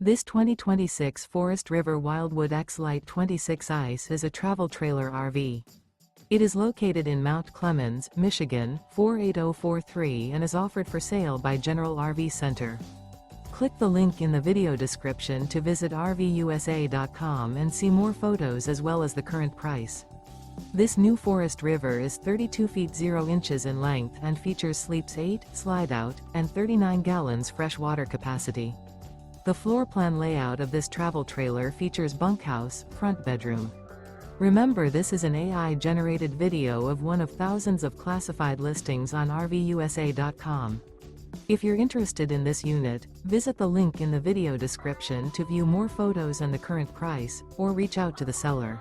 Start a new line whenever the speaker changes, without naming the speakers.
This 2026 Forest River Wildwood X-Lite 26 ICE is a travel trailer RV. It is located in Mount Clemens, Michigan, 48043 and is offered for sale by General RV Center. Click the link in the video description to visit RVUSA.com and see more photos as well as the current price. This new Forest River is 32 feet 0 inches in length and features sleeps 8, Slideout, and 39 gallons fresh water capacity. The floor plan layout of this travel trailer features bunkhouse, front bedroom. Remember, this is an AI-generated video of one of thousands of classified listings on RVUSA.com. If you're interested in this unit, visit the link in the video description to view more photos and the current price, or reach out to the seller.